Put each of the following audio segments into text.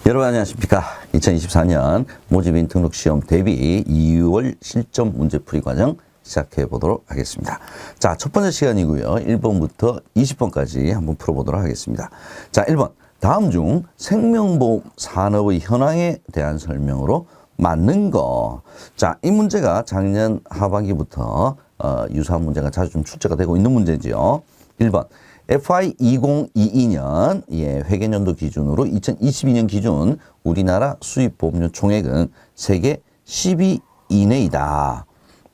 여러분 안녕하십니까. 2024년 모집인 등록시험 대비 2월 실전 문제풀이 과정 시작해 보도록 하겠습니다. 자, 첫 번째 시간이고요. 1번부터 20번까지 한번 풀어보도록 하겠습니다. 자, 1번. 다음 중 생명보험 산업의 현황에 대한 설명으로 맞는 거. 자, 이 문제가 작년 하반기부터 유사한 문제가 자주 좀 출제가 되고 있는 문제죠. 1번. FY 2022년 회계연도 기준으로 2022년 기준 우리나라 수입 보험료 총액은 세계 10위 이내이다.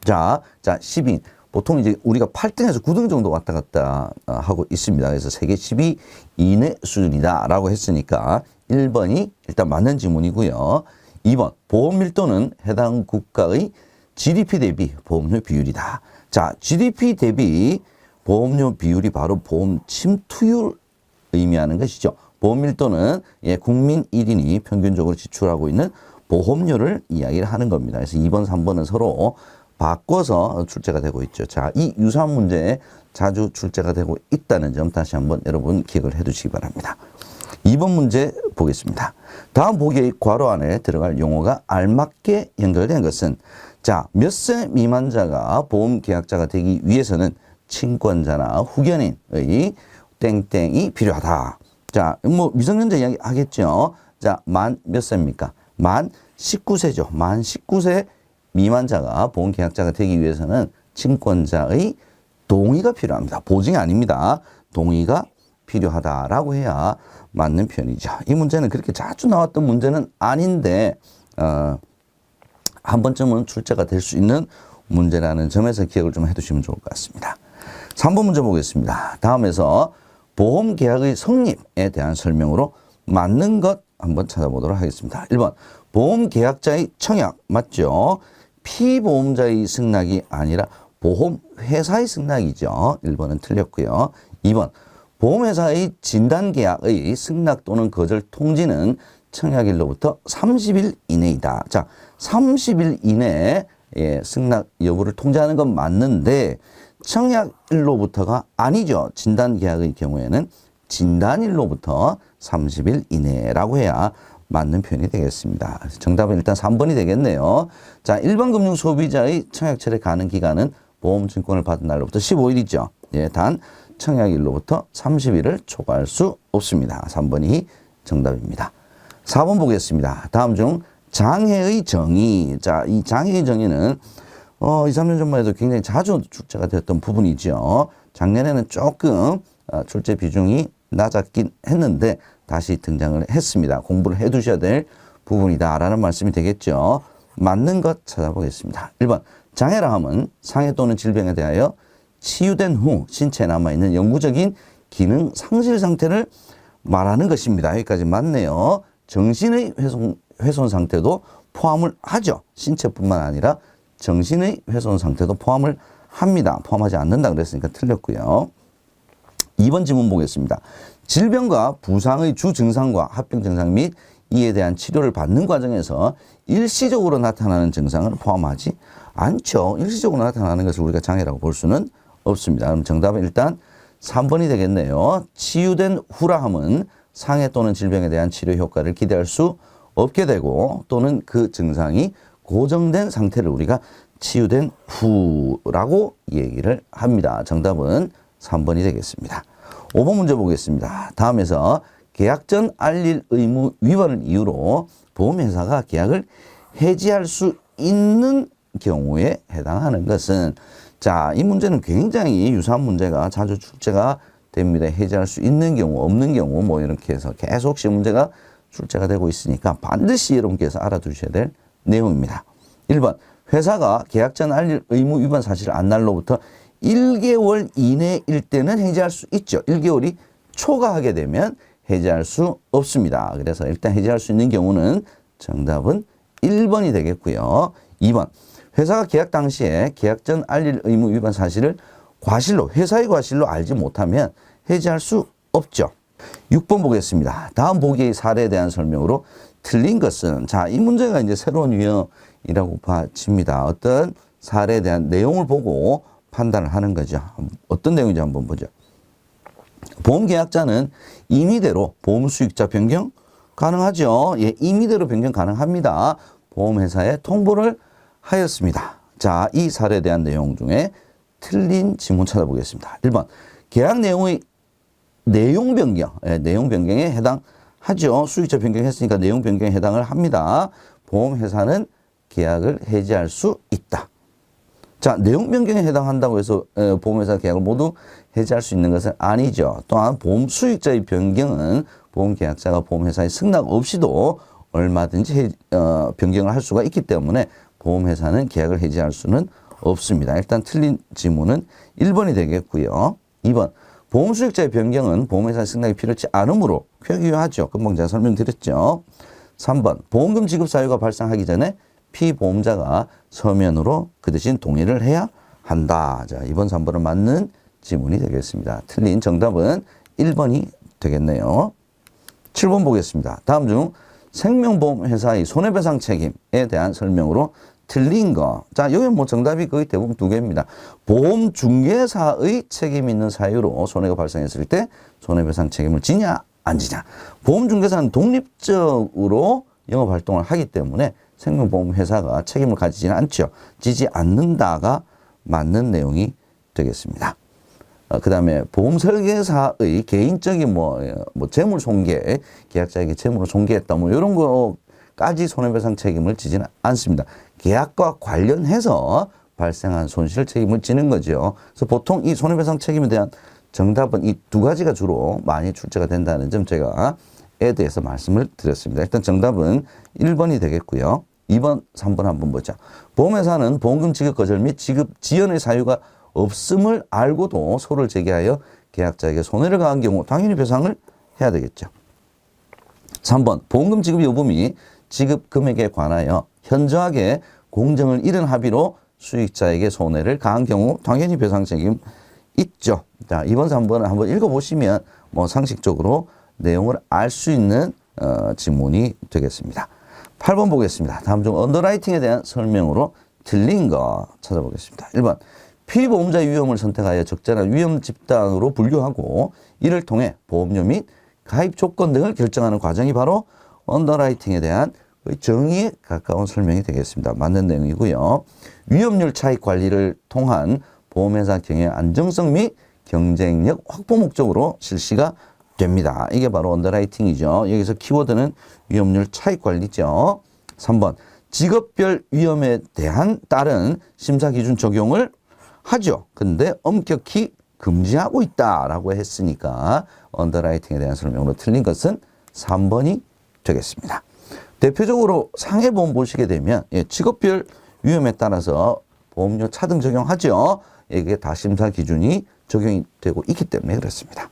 자, 10위. 보통 이제 우리가 8등에서 9등 정도 왔다 갔다 하고 있습니다. 그래서 세계 10위 이내 수준이다라고 했으니까 1번이 일단 맞는 지문이고요. 2번. 보험 밀도는 해당 국가의 GDP 대비 보험료 비율이다. 자, GDP 대비 보험료 비율이 바로 보험 침투율 의미하는 것이죠. 보험 밀도는 국민 1인이 평균적으로 지출하고 있는 보험료를 이야기를 하는 겁니다. 그래서 2번, 3번은 서로 바꿔서 출제가 되고 있죠. 자, 이 유사한 문제에 자주 출제가 되고 있다는 점 다시 한번 여러분 기억을 해 두시기 바랍니다. 2번 문제 보겠습니다. 다음 보기의 괄호 안에 들어갈 용어가 알맞게 연결된 것은 자, 몇 세 미만자가 보험 계약자가 되기 위해서는 친권자나 후견인의 땡땡이 필요하다. 자, 뭐 미성년자 이야기 하겠죠. 자, 만 몇 세입니까? 만 19세죠. 만 19세 미만자가 보험 계약자가 되기 위해서는 친권자의 동의가 필요합니다. 보증이 아닙니다. 동의가 필요하다라고 해야 맞는 표현이죠. 이 문제는 그렇게 자주 나왔던 문제는 아닌데 한 번쯤은 출제가 될 수 있는 문제라는 점에서 기억을 좀 해두시면 좋을 것 같습니다. 3번 문제 보겠습니다. 다음에서 보험 계약의 성립에 대한 설명으로 맞는 것 한번 찾아보도록 하겠습니다. 1번 보험 계약자의 청약 맞죠? 피보험자의 승낙이 아니라 보험회사의 승낙이죠. 1번은 틀렸고요. 2번 보험회사의 진단계약의 승낙 또는 거절 통지는 청약일로부터 30일 이내이다. 자, 30일 이내에 승낙 여부를 통지하는 건 맞는데 청약일로부터가 아니죠. 진단계약의 경우에는 진단일로부터 30일 이내라고 해야 맞는 표현이 되겠습니다. 정답은 일단 3번이 되겠네요. 자, 일반 금융 소비자의 청약 철회 가능 기간은 보험증권을 받은 날로부터 15일이죠. 단 청약일로부터 30일을 초과할 수 없습니다. 3번이 정답입니다. 4번 보겠습니다. 다음 중 장애의 정의. 자, 이 장애의 정의는 2, 3년 전만 해도 굉장히 자주 출제가 되었던 부분이죠. 작년에는 조금 출제 비중이 낮았긴 했는데 다시 등장을 했습니다. 공부를 해 두셔야 될 부분이다라는 말씀이 되겠죠. 맞는 것 찾아보겠습니다. 1번 장애라 함은 상해 또는 질병에 대하여 치유된 후 신체에 남아있는 영구적인 기능 상실 상태를 말하는 것입니다. 여기까지 맞네요. 정신의 훼손 상태도 포함을 하죠. 신체뿐만 아니라 정신의 훼손 상태도 포함을 합니다. 포함하지 않는다 그랬으니까 틀렸고요. 2번 지문 보겠습니다. 질병과 부상의 주 증상과 합병 증상 및 이에 대한 치료를 받는 과정에서 일시적으로 나타나는 증상을 포함하지 않죠. 일시적으로 나타나는 것을 우리가 장애라고 볼 수는 없습니다. 그럼 정답은 일단 3번이 되겠네요. 치유된 후라 함은 상해 또는 질병에 대한 치료 효과를 기대할 수 없게 되고 또는 그 증상이 고정된 상태를 우리가 치유된 후라고 얘기를 합니다. 정답은 3번이 되겠습니다. 5번 문제 보겠습니다. 다음에서 계약 전 알릴 의무 위반을 이유로 보험회사가 계약을 해지할 수 있는 경우에 해당하는 것은 자, 이 문제는 굉장히 유사한 문제가 자주 출제가 됩니다. 해지할 수 있는 경우, 없는 경우 뭐 이렇게 해서 계속 시험 문제가 출제가 되고 있으니까 반드시 여러분께서 알아두셔야 될 내용입니다. 1번 회사가 계약 전 알릴 의무 위반 사실을 안 날로부터 1개월 이내일 때는 해지할 수 있죠. 1개월이 초과하게 되면 해지할 수 없습니다. 그래서 일단 해지할 수 있는 경우는 정답은 1번이 되겠고요. 2번 회사가 계약 당시에 계약 전 알릴 의무 위반 사실을 과실로 회사의 과실로 알지 못하면 해지할 수 없죠. 6번 보겠습니다. 다음 보기의 사례에 대한 설명으로 틀린 것은 자, 이 문제가 이제 새로운 유형이라고 봐집니다. 어떤 사례에 대한 내용을 보고 판단을 하는 거죠. 어떤 내용인지 한번 보죠. 보험계약자는 임의대로 보험수익자 변경, 가능하죠. 예, 임의대로 변경 가능합니다. 보험회사에 통보를 하였습니다. 자, 이 사례에 대한 내용 중에 틀린 지문 찾아보겠습니다. 1번, 계약 내용의 내용 변경, 예, 내용 변경에 해당하죠. 수익자 변경했으니까 내용 변경에 해당을 합니다. 보험회사는 계약을 해지할 수 있다. 자, 내용 변경에 해당한다고 해서 보험회사 계약을 모두 해지할 수 있는 것은 아니죠. 또한 보험 수익자의 변경은 보험계약자가 보험회사에 승낙 없이도 얼마든지 변경을 할 수가 있기 때문에 보험회사는 계약을 해지할 수는 없습니다. 일단 틀린 지문은 1번이 되겠고요. 2번, 보험 수익자의 변경은 보험회사의 승낙이 필요치 않으므로 쾌유하죠. 금방 제가 설명드렸죠. 3번, 보험금 지급 사유가 발생하기 전에 피보험자가 서면으로 그 대신 동의를 해야 한다. 자, 2번, 3번은 맞는 지문이 되겠습니다. 틀린 정답은 1번이 되겠네요. 7번 보겠습니다. 다음 중 생명보험회사의 손해배상 책임에 대한 설명으로 틀린 거. 자, 여기 뭐 정답이 거의 대부분 두 개입니다. 보험중개사의 책임 있는 사유로 손해가 발생했을 때 손해배상 책임을 지냐 안 지냐. 보험중개사는 독립적으로 영업활동을 하기 때문에 생명보험회사가 책임을 가지지는 않죠. 지지 않는다가 맞는 내용이 되겠습니다. 그 다음에 보험설계사의 개인적인 재물 손괴, 계약자에게 재물을 손괴했다 이런 거까지 손해배상 책임을 지지는 않습니다. 계약과 관련해서 발생한 손실 책임을 지는 거죠. 그래서 보통 이 손해배상 책임에 대한 정답은 이 두 가지가 주로 많이 출제가 된다는 점 제가 에 대해서 말씀을 드렸습니다. 일단 정답은 1번이 되겠고요. 2번, 3번 한번 보자. 보험회사는 보험금 지급 거절 및 지급 지연의 사유가 없음을 알고도 소를 제기하여 계약자에게 손해를 가한 경우 당연히 배상을 해야 되겠죠. 3번, 보험금 지급 여부 및 지급 금액에 관하여 현저하게 공정을 잃은 합의로 수익자에게 손해를 가한 경우 당연히 배상 책임 있죠. 자, 2번, 3번을 한번 읽어보시면 상식적으로 내용을 알 수 있는 지문이 되겠습니다. 8번 보겠습니다. 다음 중 언더라이팅에 대한 설명으로 틀린 거 찾아보겠습니다. 1번, 피보험자의 위험을 선택하여 적절한 위험 집단으로 분류하고 이를 통해 보험료 및 가입 조건 등을 결정하는 과정이 바로 언더라이팅에 대한 정의에 가까운 설명이 되겠습니다. 맞는 내용이고요. 위험률 차익 관리를 통한 보험회사 경영 안정성 및 경쟁력 확보 목적으로 실시가 됩니다. 이게 바로 언더라이팅이죠. 여기서 키워드는 위험률 차익 관리죠. 3번, 직업별 위험에 대한 따른 심사 기준 적용을 하죠. 근데 엄격히 금지하고 있다라고 했으니까 언더라이팅에 대한 설명으로 틀린 것은 3번이 되겠습니다. 대표적으로 상해보험 보시게 되면 직업별 위험에 따라서 보험료 차등 적용하죠. 이게 다 심사 기준이 적용이 되고 있기 때문에 그렇습니다.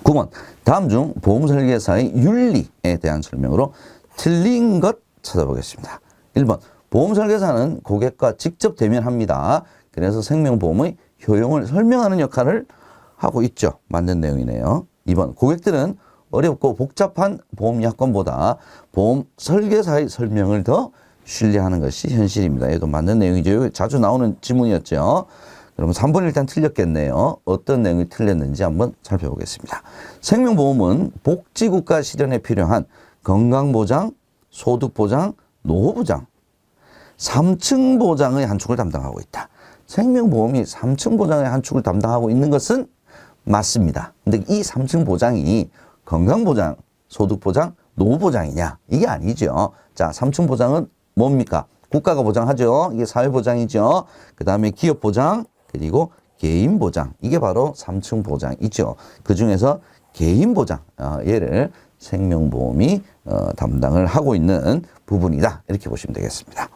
9번, 다음 중 보험설계사의 윤리에 대한 설명으로 틀린 것 찾아보겠습니다. 1번, 보험설계사는 고객과 직접 대면합니다. 그래서 생명보험의 효용을 설명하는 역할을 하고 있죠. 맞는 내용이네요. 2번, 고객들은 어렵고 복잡한 보험 약관보다 보험 설계사의 설명을 더 신뢰하는 것이 현실입니다. 얘도 맞는 내용이죠. 자주 나오는 지문이었죠. 그러면 3번 일단 틀렸겠네요. 어떤 내용이 틀렸는지 한번 살펴보겠습니다. 생명보험은 복지국가 실현에 필요한 건강보장, 소득보장, 노후보장, 3층 보장의 한 축을 담당하고 있다. 생명보험이 3층 보장의 한 축을 담당하고 있는 것은 맞습니다. 근데 이 3층 보장이 건강보장, 소득보장, 노후보장이냐? 이게 아니죠. 자, 3층 보장은 뭡니까? 국가가 보장하죠. 이게 사회보장이죠. 그 다음에 기업보장, 그리고 개인보장. 이게 바로 3층 보장이죠. 그 중에서 개인보장, 얘를 생명보험이 담당을 하고 있는 부분이다. 이렇게 보시면 되겠습니다.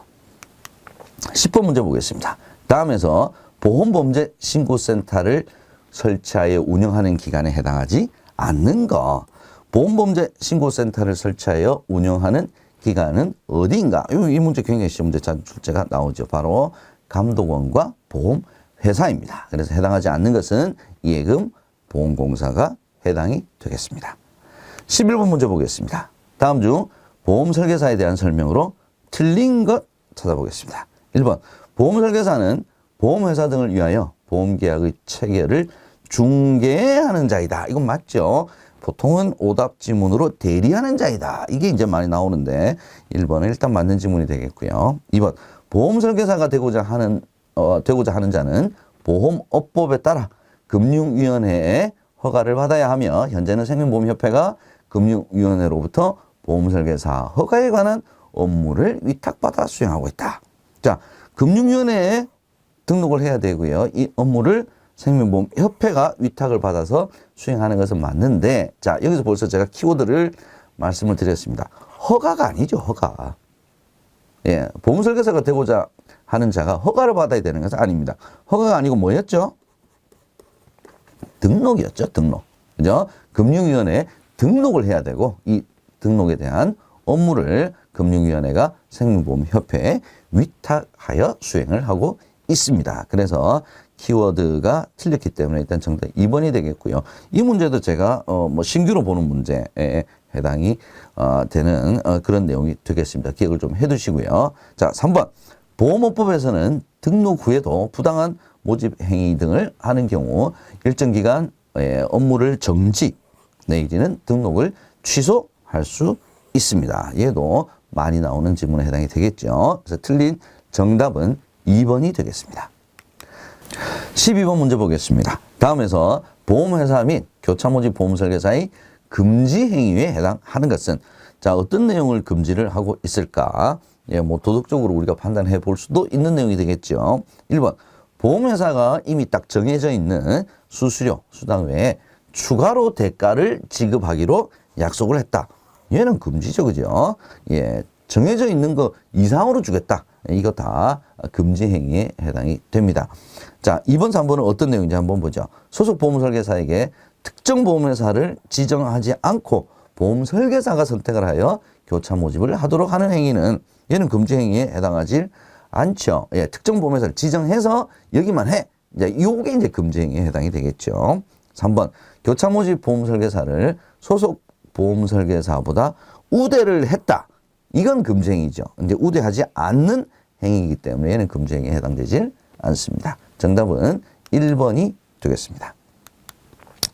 10번 문제 보겠습니다. 다음에서 보험범죄신고센터를 설치하여 운영하는 기관에 해당하지 않는 거. 보험범죄신고센터를 설치하여 운영하는 기관은 어디인가? 이 문제 굉장히 시험 문제 출제가 나오죠. 바로 감독원과 보험회사입니다. 그래서 해당하지 않는 것은 예금 보험공사가 해당이 되겠습니다. 11번 문제 보겠습니다. 다음 중 보험설계사에 대한 설명으로 틀린 것 찾아보겠습니다. 1번, 보험설계사는 보험회사 등을 위하여 보험계약의 체결을 중개하는 자이다. 이건 맞죠. 보통은 오답 지문으로 대리하는 자이다. 이게 이제 많이 나오는데 1번은 일단 맞는 지문이 되겠고요. 2번 보험 설계사가 되고자 하는 자는 보험업법에 따라 금융위원회의 허가를 받아야 하며 현재는 생명보험협회가 금융위원회로부터 보험설계사 허가에 관한 업무를 위탁받아 수행하고 있다. 자, 금융위원회에 등록을 해야 되고요. 이 업무를 생명보험협회가 위탁을 받아서 수행하는 것은 맞는데, 자, 여기서 벌써 제가 키워드를 말씀을 드렸습니다. 허가가 아니죠, 허가. 예, 보험설계사가 되고자 하는 자가 허가를 받아야 되는 것은 아닙니다. 허가가 아니고 뭐였죠? 등록이었죠, 등록. 그죠? 금융위원회에 등록을 해야 되고, 이 등록에 대한 업무를 금융위원회가 생명보험협회에 위탁하여 수행을 하고 있습니다. 그래서 키워드가 틀렸기 때문에 일단 정답 2번이 되겠고요. 이 문제도 제가 신규로 보는 문제에 해당이 되는 그런 내용이 되겠습니다. 기억을 좀 해두시고요. 자, 3번. 보험업법에서는 등록 후에도 부당한 모집 행위 등을 하는 경우 일정 기간 업무를 정지 내지는 등록을 취소할 수 있습니다. 얘도 많이 나오는 질문에 해당이 되겠죠. 그래서 틀린 정답은 2번이 되겠습니다. 12번 문제 보겠습니다. 다음에서 보험회사 및 교차모집 보험설계사의 금지 행위에 해당하는 것은, 자, 어떤 내용을 금지를 하고 있을까? 예, 뭐 도덕적으로 우리가 판단해 볼 수도 있는 내용이 되겠죠. 1번, 보험회사가 이미 딱 정해져 있는 수수료, 수당 외에 추가로 대가를 지급하기로 약속을 했다. 얘는 금지죠, 그죠? 예, 정해져 있는 거 이상으로 주겠다. 이거 다 금지 행위에 해당이 됩니다. 자, 2번, 3번은 어떤 내용인지 한번 보죠. 소속 보험설계사에게 특정 보험회사를 지정하지 않고 보험설계사가 선택을 하여 교차 모집을 하도록 하는 행위는 얘는 금지 행위에 해당하지 않죠. 예, 특정 보험회사를 지정해서 여기만 해. 이제 요게 이제 금지 행위에 해당이 되겠죠. 3번, 교차 모집 보험설계사를 소속 보험설계사보다 우대를 했다. 이건 금지 행위죠. 이제 우대하지 않는 행위이기 때문에 얘는 금지 행위에 해당되질 않습니다. 정답은 1번이 되겠습니다.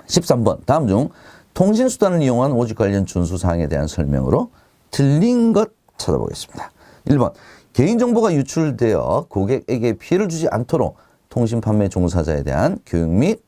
13번, 다음 중 통신수단을 이용한 모집 관련 준수사항에 대한 설명으로 틀린 것 찾아보겠습니다. 1번, 개인정보가 유출되어 고객에게 피해를 주지 않도록 통신판매 종사자에 대한 교육 및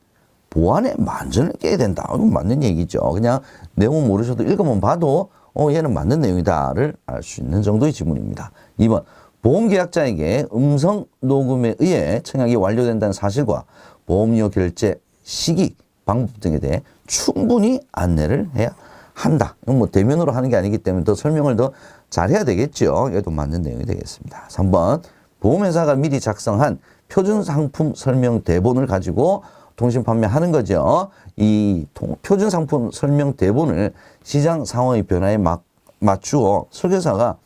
보안에 만전을 깨야 된다. 이건 맞는 얘기죠. 그냥 내용은 모르셔도 읽으면 봐도 얘는 맞는 내용이다를 알 수 있는 정도의 지문입니다. 2번, 보험계약자에게 음성 녹음에 의해 청약이 완료된다는 사실과 보험료 결제 시기, 방법 등에 대해 충분히 안내를 해야 한다. 이건 뭐 대면으로 하는 게 아니기 때문에 더 설명을 더 잘해야 되겠죠. 얘도 맞는 내용이 되겠습니다. 3번, 보험회사가 미리 작성한 표준 상품 설명 대본을 가지고 통신 판매하는 거죠. 이 표준 상품 설명 대본을 시장 상황의 변화에 맞추어 설계사가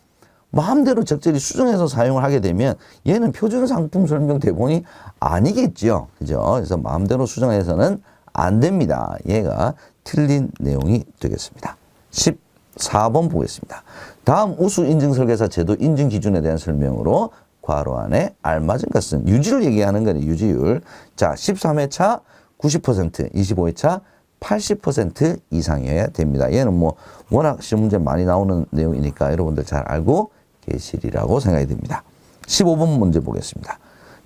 마음대로 적절히 수정해서 사용을 하게 되면 얘는 표준 상품 설명 대본이 아니겠죠. 그죠? 그래서 마음대로 수정해서는 안 됩니다. 얘가 틀린 내용이 되겠습니다. 14번 보겠습니다. 다음 우수 인증 설계사 제도 인증 기준에 대한 설명으로 괄호 안에 알맞은 것은 유지를 얘기하는 거네, 유지율. 자, 13회차 90%, 25회차 80% 이상이어야 됩니다. 얘는 뭐 워낙 시험 문제 많이 나오는 내용이니까 여러분들 잘 알고 계시리라고 생각이 됩니다. 15번 문제 보겠습니다.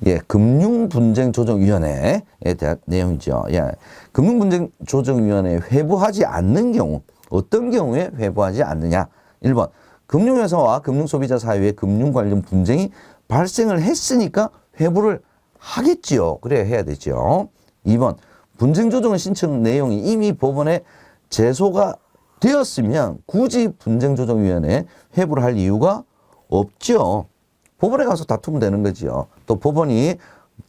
예, 금융분쟁조정위원회에 대한 내용이죠. 예, 금융분쟁조정위원회에 회부하지 않는 경우, 어떤 경우에 회부하지 않느냐? 1번, 금융회사와 금융소비자 사이에 금융 관련 분쟁이 발생을 했으니까 회부를 하겠지요. 그래야 해야 되죠. 2번, 분쟁조정 신청 내용이 이미 법원에 제소가 되었으면 굳이 분쟁조정위원회에 회부를 할 이유가 없죠. 법원에 가서 다투면 되는 거지요. 또 법원이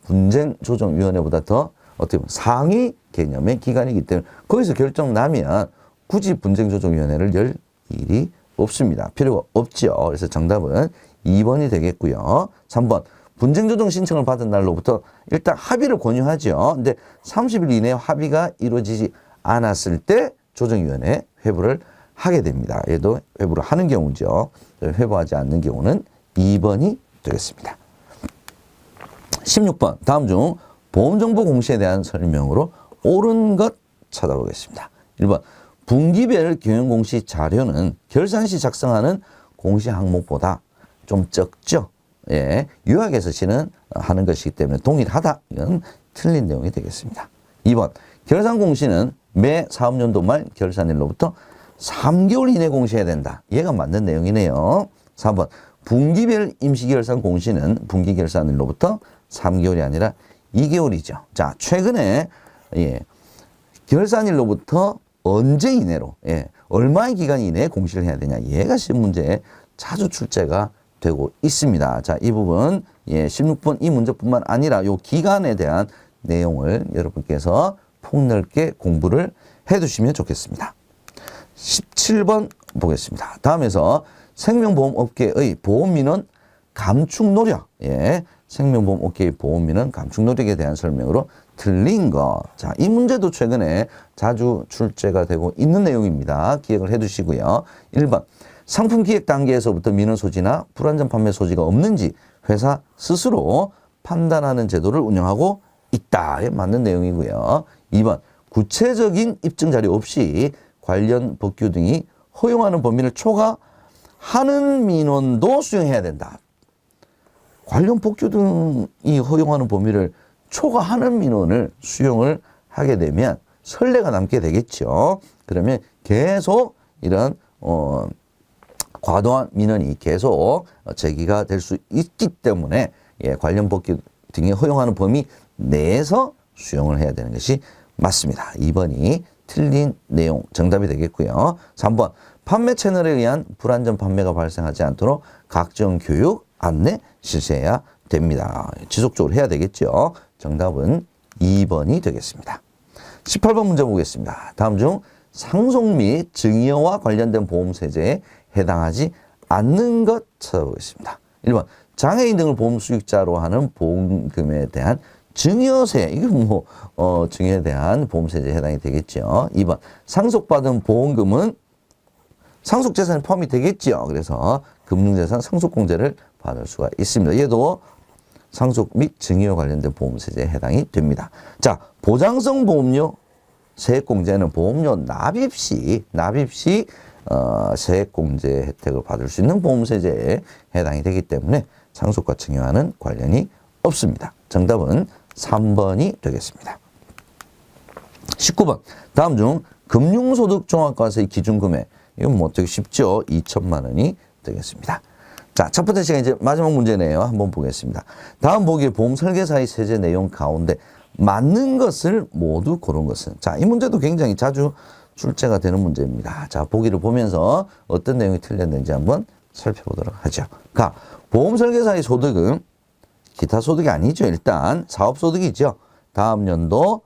분쟁조정위원회보다 더 어떻게 보면 상위 개념의 기관이기 때문에 거기서 결정 나면 굳이 분쟁조정위원회를 열 일이 없습니다. 필요가 없죠. 그래서 정답은 2번이 되겠고요. 3번, 분쟁조정 신청을 받은 날로부터 일단 합의를 권유하죠. 근데 30일 이내에 합의가 이루어지지 않았을 때 조정위원회에 회부를 하게 됩니다. 얘도 회부를 하는 경우죠. 회부하지 않는 경우는 2번이 되겠습니다. 16번, 다음 중 보험정보 공시에 대한 설명으로 옳은 것 찾아보겠습니다. 1번, 분기별 경영공시 자료는 결산 시 작성하는 공시 항목보다 좀 적죠. 예, 요약해서 하는 것이기 때문에 동일하다. 이건 틀린 내용이 되겠습니다. 2번, 결산 공시는 매 사업연도 말 결산일로부터 3개월 이내 공시해야 된다. 얘가 맞는 내용이네요. 3번, 분기별 임시결산 공시는 분기결산일로부터 3개월이 아니라 2개월이죠. 자, 최근에 결산일로부터 언제 이내로, 얼마의 기간 이내에 공시를 해야 되냐. 얘가 시험 문제에 자주 출제가 되고 있습니다. 자, 이 부분 16번 이 문제뿐만 아니라 요 기간에 대한 내용을 여러분께서 폭넓게 공부를 해두시면 좋겠습니다. 17번 보겠습니다. 다음에서 생명보험업계의 보험민원 감축 노력, 생명보험업계의 보험민원 감축 노력에 대한 설명으로 틀린 거. 자, 이 문제도 최근에 자주 출제가 되고 있는 내용입니다. 기억을 해두시고요. 1번, 상품 기획 단계에서부터 민원 소지나 불완전 판매 소지가 없는지 회사 스스로 판단하는 제도를 운영하고 있다. 맞는 내용이고요. 2번, 구체적인 입증 자료 없이 관련 법규 등이 허용하는 범위를 초과하는 민원도 수용해야 된다. 관련 법규 등이 허용하는 범위를 초과하는 민원을 수용을 하게 되면 선례가 남게 되겠죠. 그러면 계속 이런 과도한 민원이 계속 제기가 될 수 있기 때문에 관련 법규 등이 허용하는 범위 내에서 수용을 해야 되는 것이 맞습니다. 2번이 틀린 내용 정답이 되겠고요. 3번, 판매 채널에 의한 불안전 판매가 발생하지 않도록 각종 교육, 안내 실시해야 됩니다. 지속적으로 해야 되겠죠. 정답은 2번이 되겠습니다. 18번 문제 보겠습니다. 다음 중 상속 및 증여와 관련된 보험세제에 해당하지 않는 것 찾아보겠습니다. 1번, 장애인 등을 보험 수익자로 하는 보험금에 대한 증여세, 이게 증여에 대한 보험세제에 해당이 되겠죠. 2번, 상속받은 보험금은 상속재산에 포함이 되겠죠. 그래서 금융재산 상속공제를 받을 수가 있습니다. 얘도 상속 및 증여와 관련된 보험세제에 해당이 됩니다. 자, 보장성 보험료 세액공제는 보험료 납입 시 세액공제 혜택을 받을 수 있는 보험세제에 해당이 되기 때문에 상속과 증여와는 관련이 없습니다. 정답은 3번이 되겠습니다. 19번, 다음 중 금융소득 종합과세의 기준금액, 이건 되게 쉽죠. 2천만 원이 되겠습니다. 자, 첫 번째 시간 이제 마지막 문제네요. 한번 보겠습니다. 다음 보기의 보험 설계사의 세제 내용 가운데 맞는 것을 모두 고른 것은. 자, 이 문제도 굉장히 자주 출제가 되는 문제입니다. 자, 보기를 보면서 어떤 내용이 틀렸는지 한번 살펴보도록 하죠. 가, 보험 설계사의 소득은 기타 소득이 아니죠. 일단 사업소득이죠. 다음 연도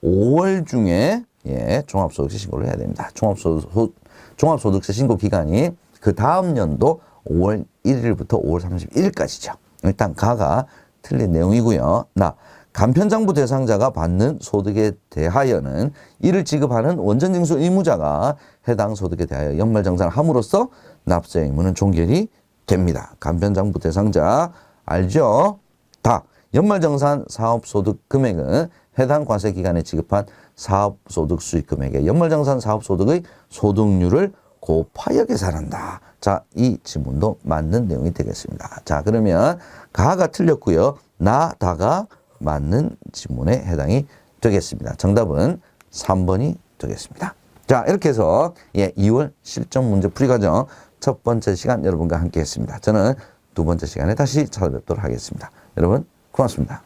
5월 중에 종합소득세 신고를 해야 됩니다. 종합소득세 신고 기간이 그 다음 연도 5월 1일부터 5월 31일까지죠. 일단 가가 틀린 내용이고요. 간편장부 대상자가 받는 소득에 대하여는 이를 지급하는 원전징수 의무자가 해당 소득에 대하여 연말정산을 함으로써 납세 의무는 종결이 됩니다. 간편장부 대상자 알죠? 연말정산 사업소득 금액은 해당 과세기간에 지급한 사업소득 수익금액에 연말정산 사업소득의 소득률을 곱하여 계산한다. 자, 이 지문도 맞는 내용이 되겠습니다. 자, 그러면 가가 틀렸고요. 다가 맞는 지문에 해당이 되겠습니다. 정답은 3번이 되겠습니다. 자, 이렇게 해서 2월 실전 문제 풀이 과정 첫 번째 시간 여러분과 함께 했습니다. 저는 두 번째 시간에 다시 찾아뵙도록 하겠습니다. 여러분 고맙습니다.